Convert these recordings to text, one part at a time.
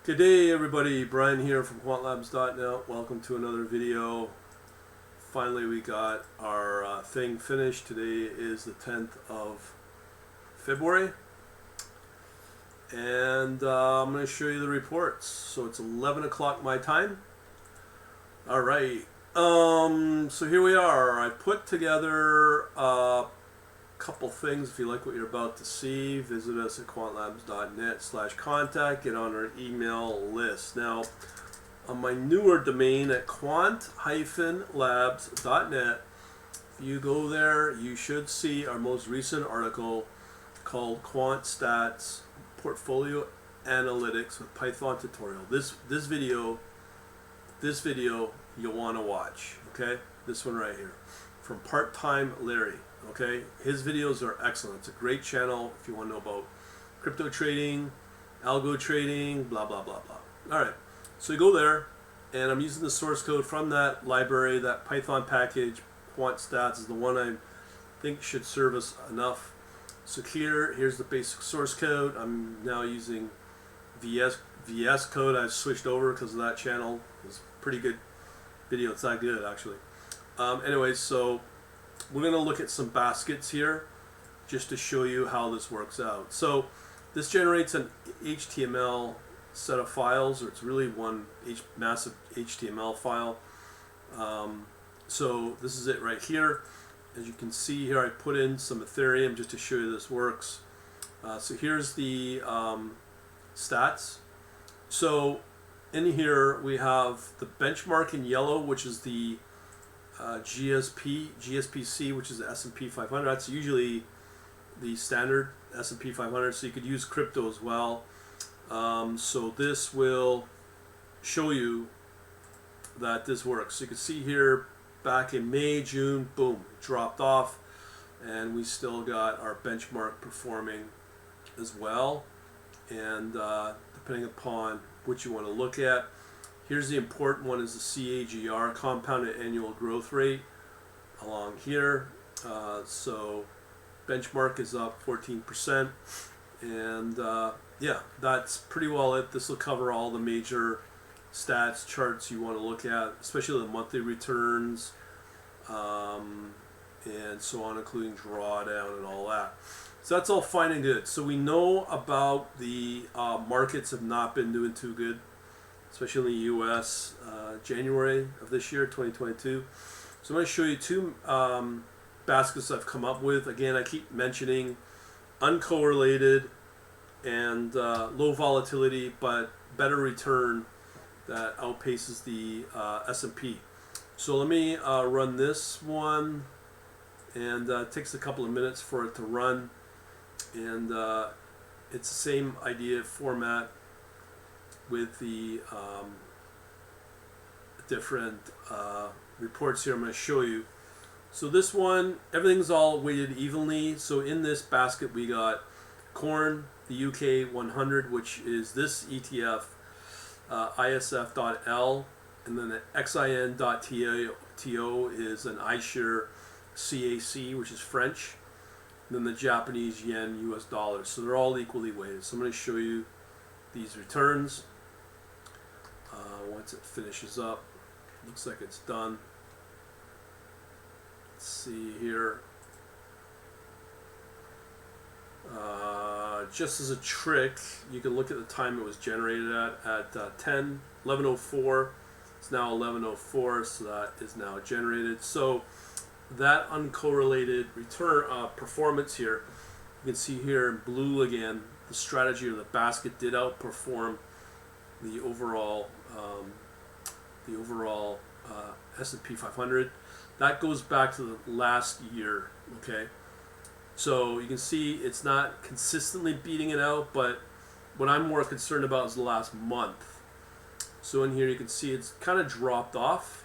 Good day, everybody. Brian here from quantlabs.net. Welcome to another video. Finally, we got our thing finished. Today is the 10th of February. And I'm going to show you the reports. So it's 11 o'clock my time. All right. So here we are. I put together a couple things. If you like what you're about to see, visit us at quantlabs.net/contact. Get on our email list. Now, on my newer domain at quant-labs.net, if you go there, you should see our most recent article called Quantstats Portfolio Analytics with Python Tutorial. This video you'll want to watch. Okay, this one right here from Part-Time Larry. Okay, his videos are excellent. It's a great channel if you want to know about crypto trading, algo trading, blah blah blah blah. All right, so you go there, and I'm using the source code from that library, that Python package. Quantstats is the one I think should serve us enough. So here's the basic source code. I'm now using VS code. I've switched over because of that channel. It's a pretty good video. It's that good actually. Anyway, so we're going to look at some baskets here just to show you how this works out. So this generates an HTML set of files, or it's really one massive HTML file. So this is it right here. As you can see here, I put in some Ethereum just to show you this works. So here's the stats. So in here we have the benchmark in yellow, which is the GSPC, which is the S&P 500. That's usually the standard S&P 500, so you could use crypto as well. So this will show you that this works. So you can see here back in May, June, boom, it dropped off, and we still got our benchmark performing as well. And depending upon what you want to look at, here's the important one, is the CAGR, compounded annual growth rate, along here. So benchmark is up 14%, and yeah, that's pretty well it. This will cover all the major stats, charts you want to look at, especially the monthly returns, and so on, including drawdown and all that. So that's all fine and good. So we know about the markets have not been doing too good, especially in the US, January of this year, 2022. So I'm going to show you two baskets I've come up with. Again, I keep mentioning uncorrelated and low volatility, but better return that outpaces the S&P. So let me run this one, and it takes a couple of minutes for it to run. And it's the same idea, format, with the different reports here I'm going to show you. So this one, everything's all weighted evenly. So in this basket we got corn, the UK 100, which is this ETF, ISF.L, and then the XIN.TO is an iShare CAC, which is French, and then the Japanese yen, US dollars. So they're all equally weighted. So I'm going to show you these returns. Once it finishes up, looks like it's done. Let's see here. Just as a trick, you can look at the time it was generated at 11:04. It's now 11:04, so that is now generated. So that uncorrelated return performance here, you can see here in blue again, the strategy or the basket did outperform the overall S&P 500. That goes back to the last year. Okay, so you can see it's not consistently beating it out, but what I'm more concerned about is the last month. So in here you can see it's kind of dropped off,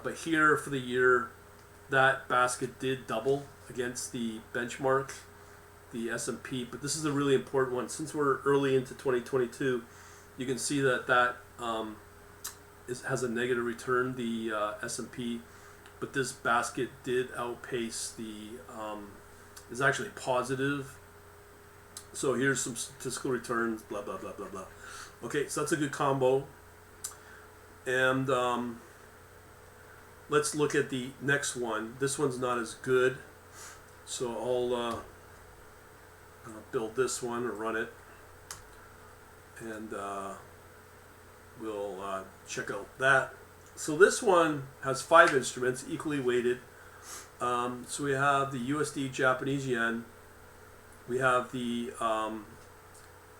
but here for the year, that basket did double against the benchmark, the S&P. But this is a really important one. Since we're early into 2022, you can see that has a negative return, the S&P, but this basket did outpace the, is actually positive So here's some statistical returns, blah, blah, blah, blah, blah. Okay, so that's a good combo. And let's look at the next one. This one's not as good. So I'll build this one or run it. And we'll check out that. So this one has 5 instruments, equally weighted. So we have the USD Japanese yen. We have the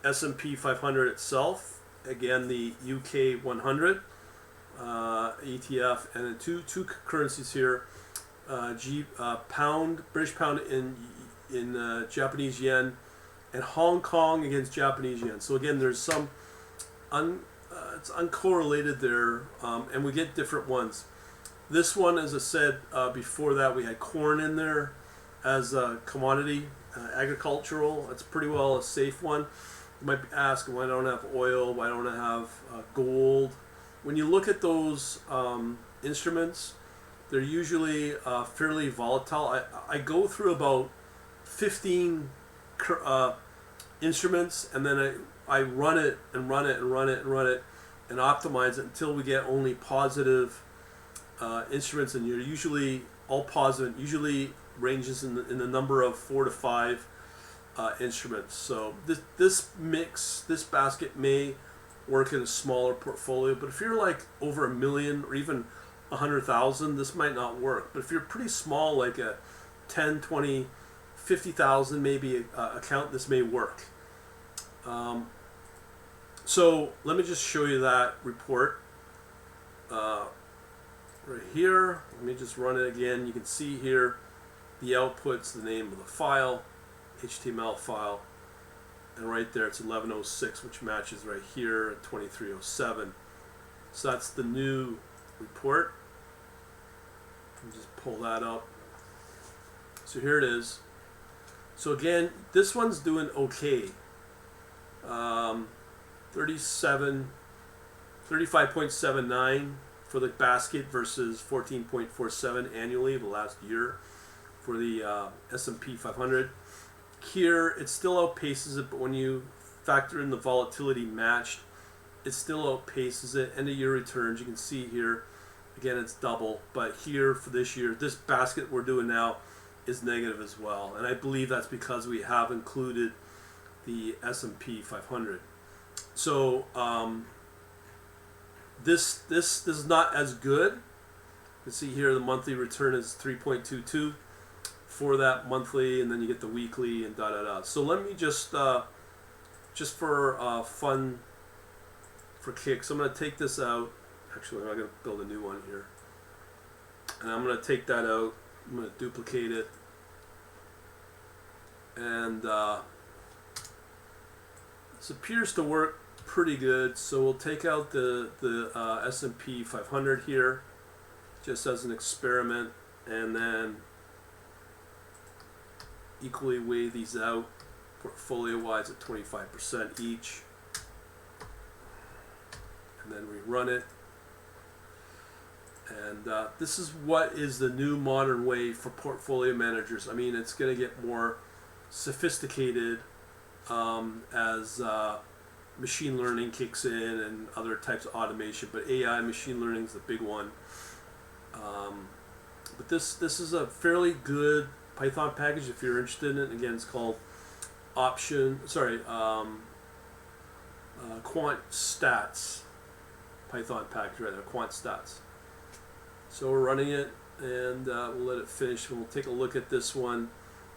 S&P 500 itself. Again, the UK 100 ETF, and then two currencies here: pound, British pound in Japanese yen, and Hong Kong against Japanese yen. So again, there's some it's uncorrelated there, and we get different ones. This one, as I said before that, we had corn in there as a commodity, agricultural. It's pretty well a safe one. You might ask, why don't I have oil? Why don't I have gold? When you look at those instruments, they're usually fairly volatile. I go through about 15 instruments, and then I run it and run it and run it and run it and optimize it until we get only positive instruments, and you're usually all positive. Usually ranges in the number of 4 to 5 instruments. So this basket may work in a smaller portfolio, but if you're like over 1 million or even 100,000, this might not work. But if you're pretty small, like a 10, 20, 50,000 maybe account, this may work. So let me just show you that report right here. Let me just run it again. You can see here the output's the name of the file, HTML file, and right there it's 1106, which matches right here at 2307. So that's the new report. I'll just pull that up. So here it is. So again, this one's doing okay. 35.79 for the basket versus 14.47 annually the last year for the S&P 500. Here, it still outpaces it, but when you factor in the volatility matched, it still outpaces it. End of year returns, you can see here, again, it's double. But here for this year, this basket we're doing now is negative as well. And I believe that's because we have included the S&P 500. So this is not as good. You can see here the monthly return is 3.22 for that monthly, and then you get the weekly and da da da. So let me just for fun, for kicks, I'm going to take this out. Actually, I'm going to build a new one here, and I'm going to take that out. I'm going to duplicate it, and this appears to work pretty good. So we'll take out the S&P 500 here, just as an experiment, and then equally weigh these out portfolio wise at 25% each, and then we run it, and this is what is the new modern way for portfolio managers. I mean, it's going to get more sophisticated as machine learning kicks in and other types of automation, but AI machine learning is the big one. But this is a fairly good Python package if you're interested in it. Again, it's called quantstats Python package right there, quantstats. So we're running it, and we'll let it finish, and we'll take a look at this one,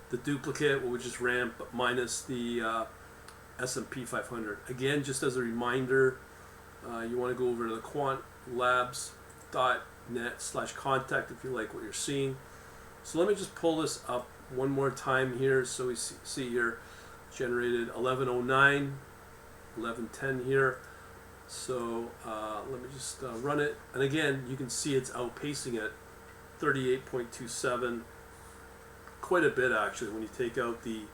the duplicate, what we just ran, but minus the S&P 500. Again, just as a reminder, you want to go over to the quantlabs.net/contact if you like what you're seeing. So let me just pull this up one more time here. So we see here generated 1109, 1110 here. So let me just run it. And again, you can see it's outpacing it, 38.27, quite a bit actually. When you take out the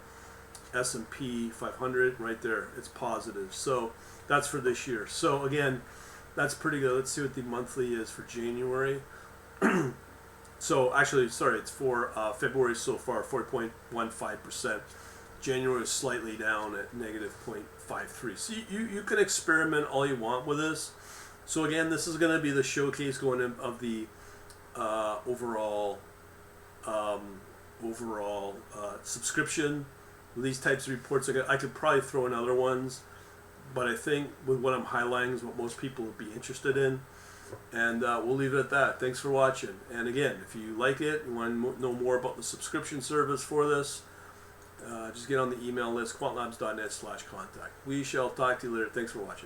S&P 500 right there, it's positive. So that's for this year. So again, that's pretty good. Let's see what the monthly is for January. So actually, sorry, it's for February so far, 4.15%. January was slightly down at negative 0.53. So you can experiment all you want with this. So again, this is going to be the showcase going in of the overall subscription. These types of reports, I could probably throw in other ones, but I think with what I'm highlighting is what most people would be interested in. And we'll leave it at that. Thanks for watching. And again, if you like it, you want to know more about the subscription service for this, just get on the email list, quantlabs.net/contact. We shall talk to you later. Thanks for watching.